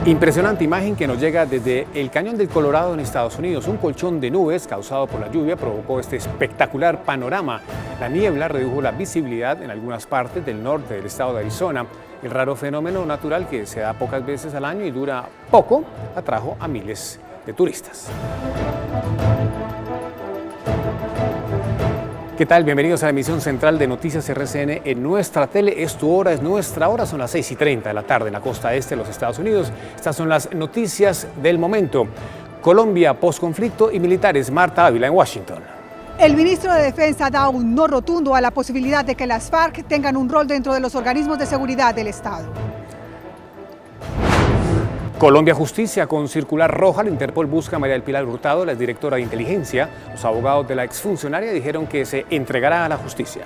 Impresionante imagen que nos llega desde el Cañón del Colorado en Estados Unidos. Un colchón de nubes causado por la lluvia provocó este espectacular panorama. La niebla redujo la visibilidad en algunas partes del norte del estado de Arizona. El raro fenómeno natural que se da pocas veces al año y dura poco atrajo a miles de turistas. ¿Qué tal? Bienvenidos a la emisión central de Noticias RCN en nuestra tele. Es tu hora, es nuestra hora, son las 6:30 de la tarde en la costa este de los Estados Unidos. Estas son las noticias del momento. Colombia, posconflicto y militares. Marta Ávila en Washington. El ministro de Defensa da un no rotundo a la posibilidad de que las FARC tengan un rol dentro de los organismos de seguridad del Estado. Colombia Justicia, con circular roja, la Interpol busca a María del Pilar Hurtado, la exdirectora de inteligencia. Los abogados de la exfuncionaria dijeron que se entregará a la justicia.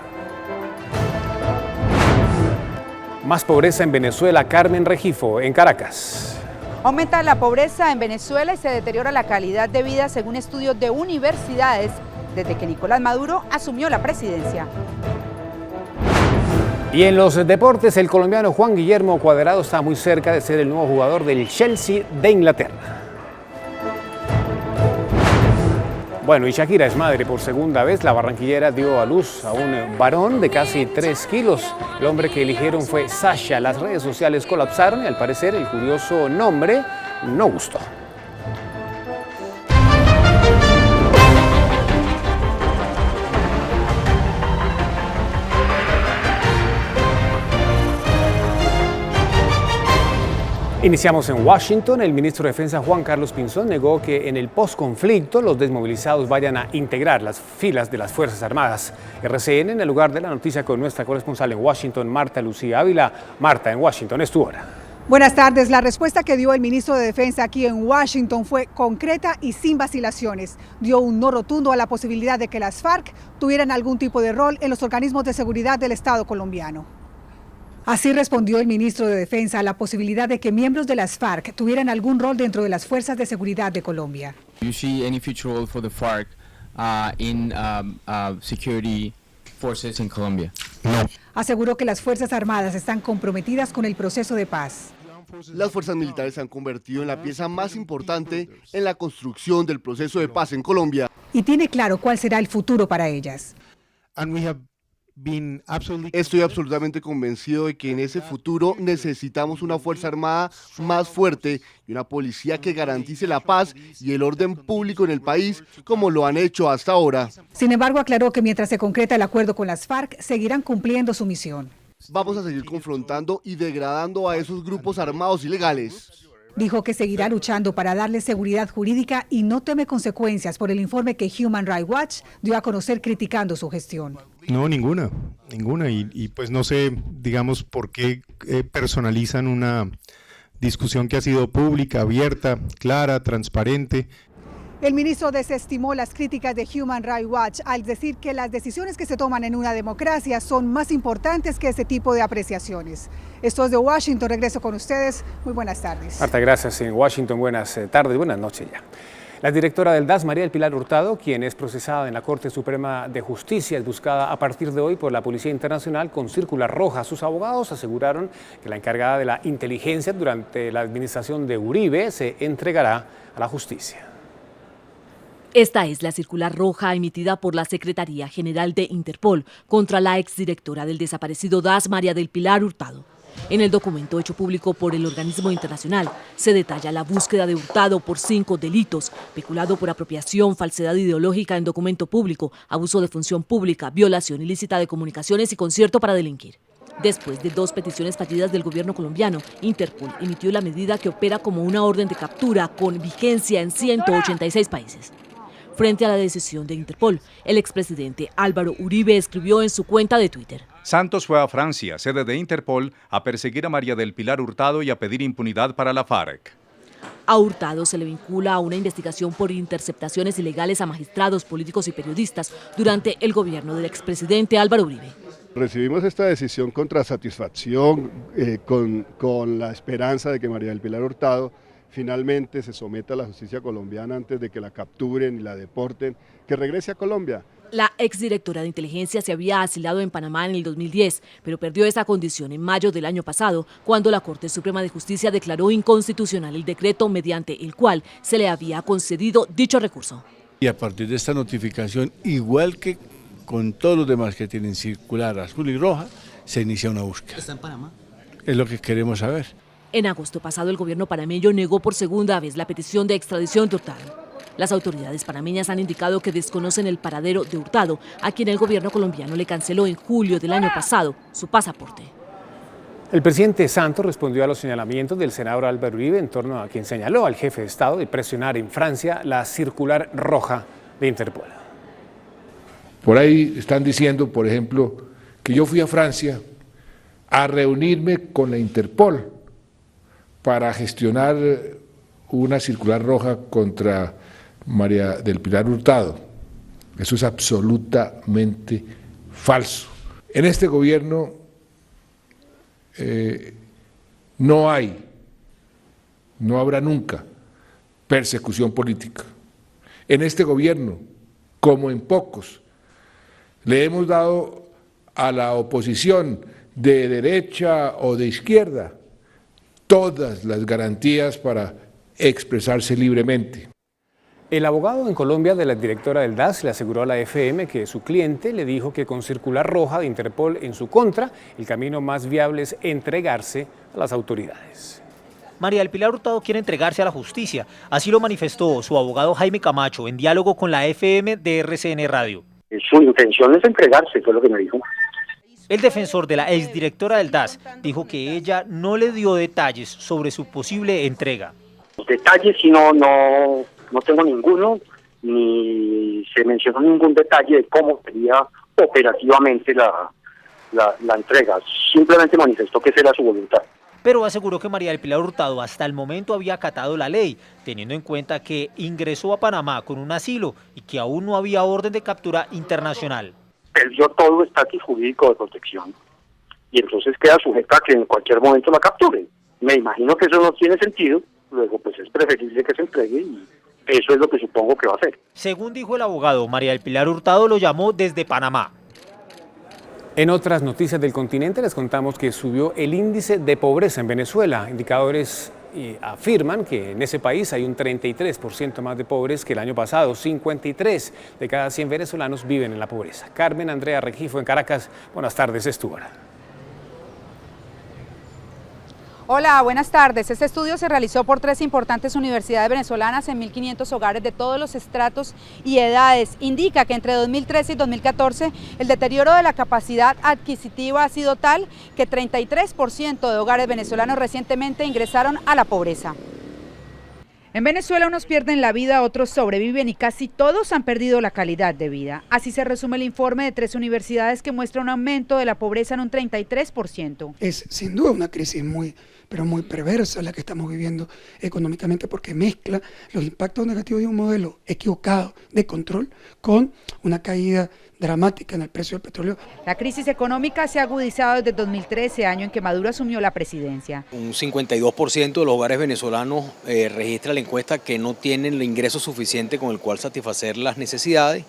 Más pobreza en Venezuela. Carmen Regifo, en Caracas. Aumenta la pobreza en Venezuela y se deteriora la calidad de vida según estudios de universidades desde que Nicolás Maduro asumió la presidencia. Y en los deportes, el colombiano Juan Guillermo Cuadrado está muy cerca de ser el nuevo jugador del Chelsea de Inglaterra. Bueno, y Shakira es madre por segunda vez. La barranquillera dio a luz a un varón de casi 3 kilos. El hombre que eligieron fue Sasha. Las redes sociales colapsaron y al parecer el curioso nombre no gustó. Iniciamos en Washington. El ministro de Defensa Juan Carlos Pinzón negó que en el posconflicto los desmovilizados vayan a integrar las filas de las Fuerzas Armadas. RCN en el lugar de la noticia con nuestra corresponsal en Washington, Marta Lucía Ávila. Marta, en Washington, es tu hora. Buenas tardes. La respuesta que dio el ministro de Defensa aquí en Washington fue concreta y sin vacilaciones. Dio un no rotundo a la posibilidad de que las FARC tuvieran algún tipo de rol en los organismos de seguridad del Estado colombiano. Así respondió el ministro de Defensa a la posibilidad de que miembros de las FARC tuvieran algún rol dentro de las fuerzas de seguridad de Colombia. Do you see any future role for the FARC in security forces in Colombia? No. Aseguró que las Fuerzas Armadas están comprometidas con el proceso de paz. Las fuerzas militares se han convertido en la pieza más importante en la construcción del proceso de paz en Colombia. Y tiene claro cuál será el futuro para ellas. Estoy absolutamente convencido de que en ese futuro necesitamos una Fuerza Armada más fuerte y una policía que garantice la paz y el orden público en el país como lo han hecho hasta ahora. Sin embargo, aclaró que mientras se concreta el acuerdo con las FARC, seguirán cumpliendo su misión. Vamos a seguir confrontando y degradando a esos grupos armados ilegales. Dijo que seguirá luchando para darle seguridad jurídica y no teme consecuencias por el informe que Human Rights Watch dio a conocer criticando su gestión. No, ninguna. Y pues no sé, digamos, por qué personalizan una discusión que ha sido pública, abierta, clara, transparente. El ministro desestimó las críticas de Human Rights Watch al decir que las decisiones que se toman en una democracia son más importantes que ese tipo de apreciaciones. Esto es de Washington, regreso con ustedes. Muy buenas tardes. Marta, gracias. En Washington, buenas tardes, buenas noches ya. La directora del DAS, María del Pilar Hurtado, quien es procesada en la Corte Suprema de Justicia, es buscada a partir de hoy por la Policía Internacional con circular roja. Sus abogados aseguraron que la encargada de la inteligencia durante la administración de Uribe se entregará a la justicia. Esta es la circular roja emitida por la Secretaría General de Interpol contra la exdirectora del desaparecido DAS, María del Pilar Hurtado. En el documento hecho público por el organismo internacional se detalla la búsqueda de Hurtado por 5 delitos: peculado por apropiación, falsedad ideológica en documento público, abuso de función pública, violación ilícita de comunicaciones y concierto para delinquir. Después de 2 peticiones fallidas del gobierno colombiano, Interpol emitió la medida que opera como una orden de captura con vigencia en 186 países. Frente a la decisión de Interpol, el expresidente Álvaro Uribe escribió en su cuenta de Twitter: Santos fue a Francia, sede de Interpol, a perseguir a María del Pilar Hurtado y a pedir impunidad para la FARC. A Hurtado se le vincula a una investigación por interceptaciones ilegales a magistrados, políticos y periodistas durante el gobierno del expresidente Álvaro Uribe. Recibimos esta decisión contra satisfacción, con la esperanza de que María del Pilar Hurtado finalmente se someta a la justicia colombiana antes de que la capturen y la deporten, que regrese a Colombia. La exdirectora de inteligencia se había asilado en Panamá en el 2010, pero perdió esa condición en mayo del año pasado, cuando la Corte Suprema de Justicia declaró inconstitucional el decreto mediante el cual se le había concedido dicho recurso. Y a partir de esta notificación, igual que con todos los demás que tienen circular azul y roja, se inicia una búsqueda. ¿Está en Panamá? Es lo que queremos saber. En agosto pasado, el gobierno panameño negó por segunda vez la petición de extradición de Hurtado. Las autoridades panameñas han indicado que desconocen el paradero de Hurtado, a quien el gobierno colombiano le canceló en julio del año pasado su pasaporte. El presidente Santos respondió a los señalamientos del senador Álvaro Uribe en torno a quien señaló al jefe de Estado de presionar en Francia la circular roja de Interpol. Por ahí están diciendo, por ejemplo, que yo fui a Francia a reunirme con la Interpol para gestionar una circular roja contra María del Pilar Hurtado. Eso es absolutamente falso. En este gobierno no habrá nunca persecución política. En este gobierno, como en pocos, le hemos dado a la oposición de derecha o de izquierda todas las garantías para expresarse libremente. El abogado en Colombia de la directora del DAS le aseguró a la FM que su cliente le dijo que con circular roja de Interpol en su contra, el camino más viable es entregarse a las autoridades. María del Pilar Hurtado quiere entregarse a la justicia. Así lo manifestó su abogado Jaime Camacho en diálogo con la FM de RCN Radio. Su intención es entregarse, fue lo que me dijo. El defensor de la exdirectora del DAS dijo que ella no le dio detalles sobre su posible entrega. Detalles, si no tengo ninguno, ni se mencionó ningún detalle de cómo sería operativamente la entrega. Simplemente manifestó que esa era su voluntad. Pero aseguró que María del Pilar Hurtado hasta el momento había acatado la ley, teniendo en cuenta que ingresó a Panamá con un asilo y que aún no había orden de captura internacional. Perdió todo estatus jurídico de protección y entonces queda sujeta a que en cualquier momento la capturen. Me imagino que eso no tiene sentido, luego pues es preferible que se entregue y eso es lo que supongo que va a hacer. Según dijo el abogado, María del Pilar Hurtado lo llamó desde Panamá. En otras noticias del continente les contamos que subió el índice de pobreza en Venezuela. Indicadores afirman que en ese país hay un 33% más de pobres que el año pasado. 53 de cada 100 venezolanos viven en la pobreza. Carmen Andrea Regifo en Caracas. Buenas tardes, es tu hora. Hola, buenas tardes. Este estudio se realizó por 3 importantes universidades venezolanas en 1.500 hogares de todos los estratos y edades. Indica que entre 2013 y 2014 el deterioro de la capacidad adquisitiva ha sido tal que 33% de hogares venezolanos recientemente ingresaron a la pobreza. En Venezuela unos pierden la vida, otros sobreviven y casi todos han perdido la calidad de vida. Así se resume el informe de 3 universidades que muestra un aumento de la pobreza en un 33%. Es sin duda una crisis muy perversa la que estamos viviendo económicamente, porque mezcla los impactos negativos de un modelo equivocado de control con una caída dramática en el precio del petróleo. La crisis económica se ha agudizado desde 2013, año en que Maduro asumió la presidencia. Un 52% de los hogares venezolanos registra la encuesta que no tienen el ingreso suficiente con el cual satisfacer las necesidades.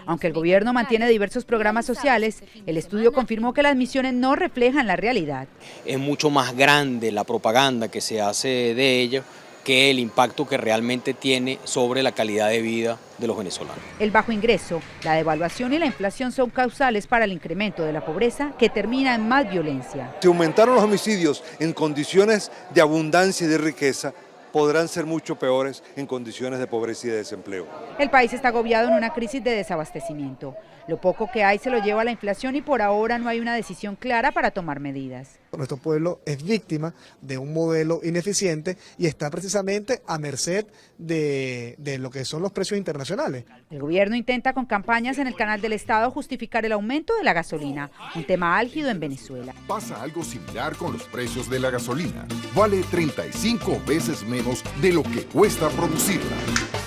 Aunque el gobierno mantiene diversos programas sociales, el estudio confirmó que las misiones no reflejan la realidad. Es mucho más grande la propaganda que se hace de ello que el impacto que realmente tiene sobre la calidad de vida de los venezolanos. El bajo ingreso, la devaluación y la inflación son causales para el incremento de la pobreza, que termina en más violencia. Si aumentaron los homicidios en condiciones de abundancia y de riqueza, podrán ser mucho peores en condiciones de pobreza y de desempleo. El país está agobiado en una crisis de desabastecimiento. Lo poco que hay se lo lleva la inflación y por ahora no hay una decisión clara para tomar medidas. Nuestro pueblo es víctima de un modelo ineficiente y está precisamente a merced de lo que son los precios internacionales. El gobierno intenta con campañas en el canal del Estado justificar el aumento de la gasolina, un tema álgido en Venezuela. Pasa algo similar con los precios de la gasolina. Vale 35 veces menos de lo que cuesta producirla.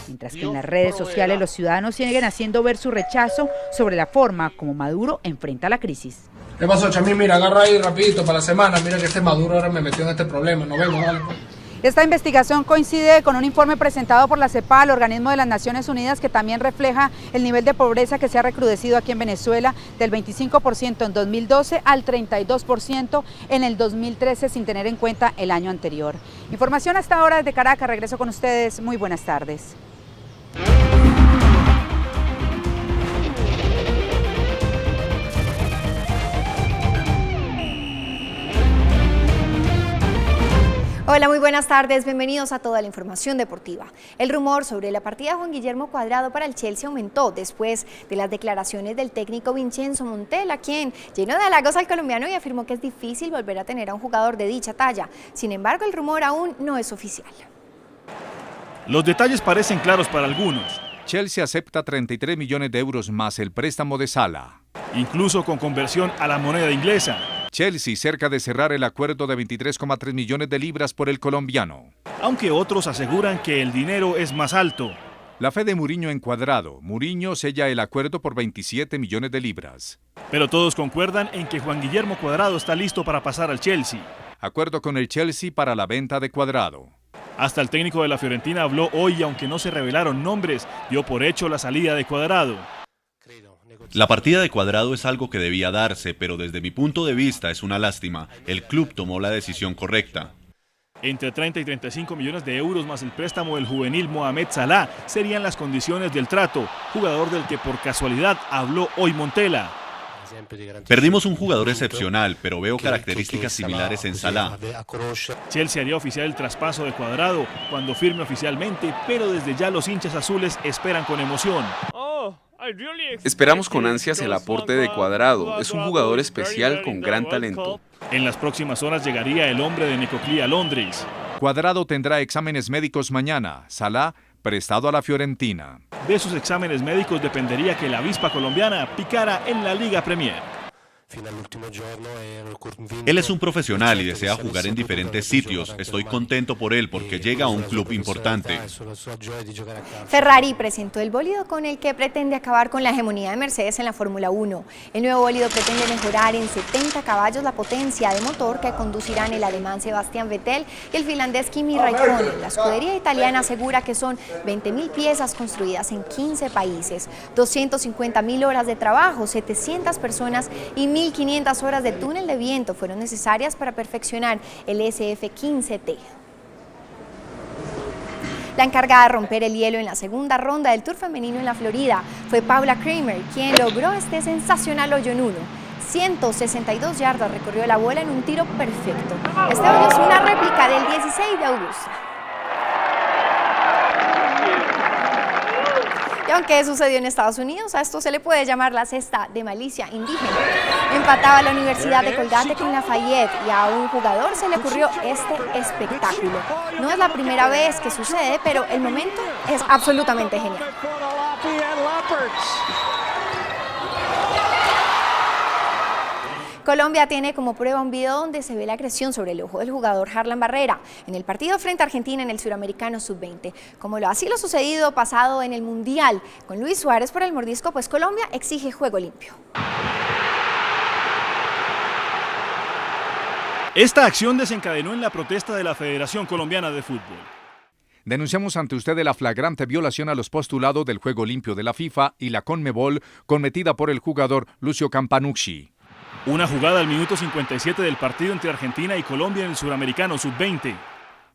Mientras que en las redes sociales los ciudadanos siguen haciendo ver su rechazo sobre la forma como Maduro enfrenta la crisis. ¿Qué pasó, Chamín? Mira, agarra ahí rapidito para la semana. Mira que este Maduro ahora me metió en este problema. Nos vemos, dale. Esta investigación coincide con un informe presentado por la CEPAL, organismo de las Naciones Unidas, que también refleja el nivel de pobreza que se ha recrudecido aquí en Venezuela del 25% en 2012 al 32% en el 2013, sin tener en cuenta el año anterior. Información hasta ahora desde Caracas. Regreso con ustedes. Muy buenas tardes. Hola, muy buenas tardes, bienvenidos a toda la información deportiva. El rumor sobre la partida de Juan Guillermo Cuadrado para el Chelsea aumentó después de las declaraciones del técnico Vincenzo Montella, quien llenó de halagos al colombiano y afirmó que es difícil volver a tener a un jugador de dicha talla. Sin embargo, el rumor aún no es oficial. Los detalles parecen claros para algunos. Chelsea acepta 33 millones de euros más el préstamo de Salah. Incluso con conversión a la moneda inglesa. Chelsea cerca de cerrar el acuerdo de 23,3 millones de libras por el colombiano. Aunque otros aseguran que el dinero es más alto. La fe de Mourinho en Cuadrado. Mourinho sella el acuerdo por 27 millones de libras. Pero todos concuerdan en que Juan Guillermo Cuadrado está listo para pasar al Chelsea. Acuerdo con el Chelsea para la venta de Cuadrado. Hasta el técnico de la Fiorentina habló hoy y aunque no se revelaron nombres, dio por hecho la salida de Cuadrado. La partida de Cuadrado es algo que debía darse, pero desde mi punto de vista es una lástima. El club tomó la decisión correcta. Entre 30 y 35 millones de euros más el préstamo del juvenil Mohamed Salah serían las condiciones del trato, jugador del que por casualidad habló hoy Montella. Perdimos un jugador excepcional, pero veo características similares en Salah. Chelsea haría oficial el traspaso de Cuadrado cuando firme oficialmente, pero desde ya los hinchas azules esperan con emoción. Esperamos con ansias el aporte de Cuadrado, es un jugador especial con gran talento. En las próximas horas llegaría el hombre de Necoclí a Londres. Cuadrado tendrá exámenes médicos mañana, Salah prestado a la Fiorentina. De sus exámenes médicos dependería que la avispa colombiana picara en la Liga Premier. Él es un profesional y desea jugar en diferentes sitios. Estoy contento por él porque llega a un club importante. Ferrari presentó el bólido con el que pretende acabar con la hegemonía de Mercedes en la Fórmula 1. El nuevo bólido pretende mejorar en 70 caballos la potencia de motor que conducirán el alemán Sebastian Vettel y el finlandés Kimi Raikkonen. La escudería italiana asegura que son 20.000 piezas construidas en 15 países, 250.000 horas de trabajo, 700 personas y 1.500 horas de túnel de viento fueron necesarias para perfeccionar el SF-15T. La encargada de romper el hielo en la segunda ronda del Tour femenino en la Florida fue Paula Creamer, quien logró este sensacional hoyo en 1. 162 yardas recorrió la bola en un tiro perfecto. Este hoyo es una réplica del 16 de Augusta. Y aunque sucedió en Estados Unidos, a esto se le puede llamar la cesta de malicia indígena. Empataba la Universidad de Colgate con Lafayette y a un jugador se le ocurrió este espectáculo. No es la primera vez que sucede, pero el momento es absolutamente genial. Colombia tiene como prueba un video donde se ve la agresión sobre el ojo del jugador Harlan Barrera en el partido frente a Argentina en el Suramericano Sub-20. Como así lo sucedido pasado en el Mundial con Luis Suárez por el mordisco, pues Colombia exige juego limpio. Esta acción desencadenó en la protesta de la Federación Colombiana de Fútbol. Denunciamos ante usted la flagrante violación a los postulados del juego limpio de la FIFA y la CONMEBOL cometida por el jugador Lucio Campanucci. Una jugada al minuto 57 del partido entre Argentina y Colombia en el Suramericano Sub-20.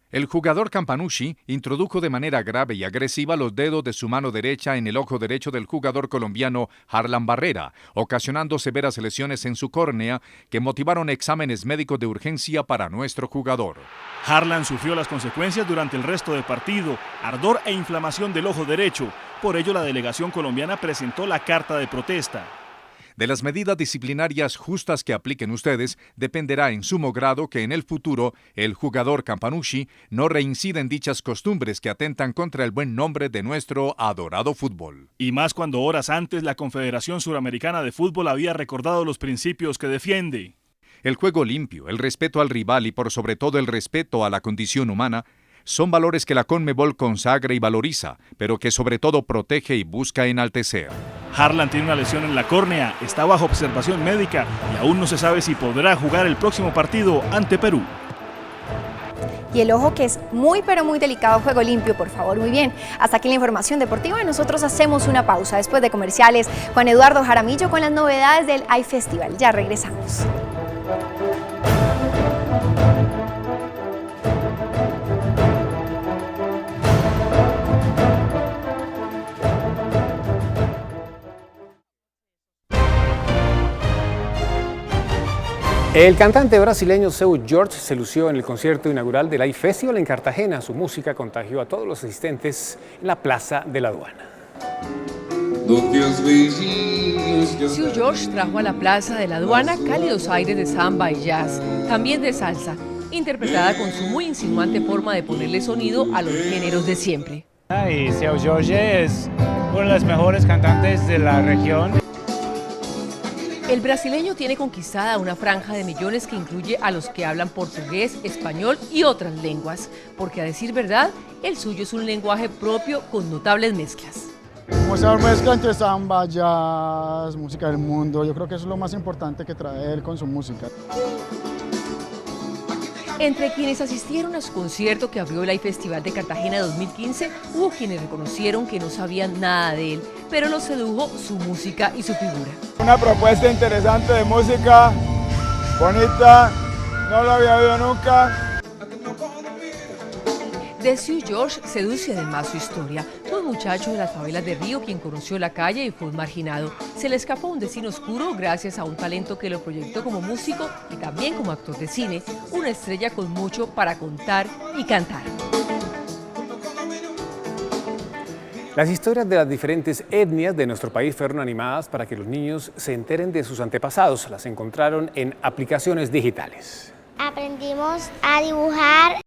El jugador Campanucci introdujo de manera grave y agresiva los dedos de su mano derecha en el ojo derecho del jugador colombiano Harlan Barrera, ocasionando severas lesiones en su córnea que motivaron exámenes médicos de urgencia para nuestro jugador. Harlan sufrió las consecuencias durante el resto del partido, ardor e inflamación del ojo derecho. Por ello, la delegación colombiana presentó la carta de protesta. De las medidas disciplinarias justas que apliquen ustedes, dependerá en sumo grado que en el futuro el jugador Campanucci no reincida en dichas costumbres que atentan contra el buen nombre de nuestro adorado fútbol. Y más cuando horas antes la Confederación Suramericana de Fútbol había recordado los principios que defiende. El juego limpio, el respeto al rival y por sobre todo el respeto a la condición humana son valores que la CONMEBOL consagra y valoriza, pero que sobre todo protege y busca enaltecer. Harlan tiene una lesión en la córnea, está bajo observación médica y aún no se sabe si podrá jugar el próximo partido ante Perú. Y el ojo, que es muy pero muy delicado, juego limpio, por favor, muy bien. Hasta aquí la información deportiva y nosotros hacemos una pausa. Después de comerciales, Juan Eduardo Jaramillo con las novedades del iFestival. Ya regresamos. El cantante brasileño Seu Jorge se lució en el concierto inaugural del iFestival en Cartagena. Su música contagió a todos los asistentes en la Plaza de la Aduana. Seu Jorge trajo a la Plaza de la Aduana cálidos aires de samba y jazz, también de salsa, interpretada con su muy insinuante forma de ponerle sonido a los géneros de siempre. Y Seu Jorge es uno de los mejores cantantes de la región. El brasileño tiene conquistada una franja de millones que incluye a los que hablan portugués, español y otras lenguas, porque a decir verdad, el suyo es un lenguaje propio con notables mezclas. Muestra mezcla entre samba, jazz, música del mundo. Yo creo que eso es lo más importante que trae él con su música. Entre quienes asistieron a su concierto que abrió el iFestival de Cartagena 2015, hubo quienes reconocieron que no sabían nada de él, pero los sedujo su música y su figura. Una propuesta interesante de música, bonita, no lo había oído nunca. De Seu Jorge seduce además su historia. Fue un muchacho de las favelas de Río quien conoció la calle y fue un marginado. Se le escapó un destino oscuro gracias a un talento que lo proyectó como músico y también como actor de cine, una estrella con mucho para contar y cantar. Las historias de las diferentes etnias de nuestro país fueron animadas para que los niños se enteren de sus antepasados. Las encontraron en aplicaciones digitales. Aprendimos a dibujar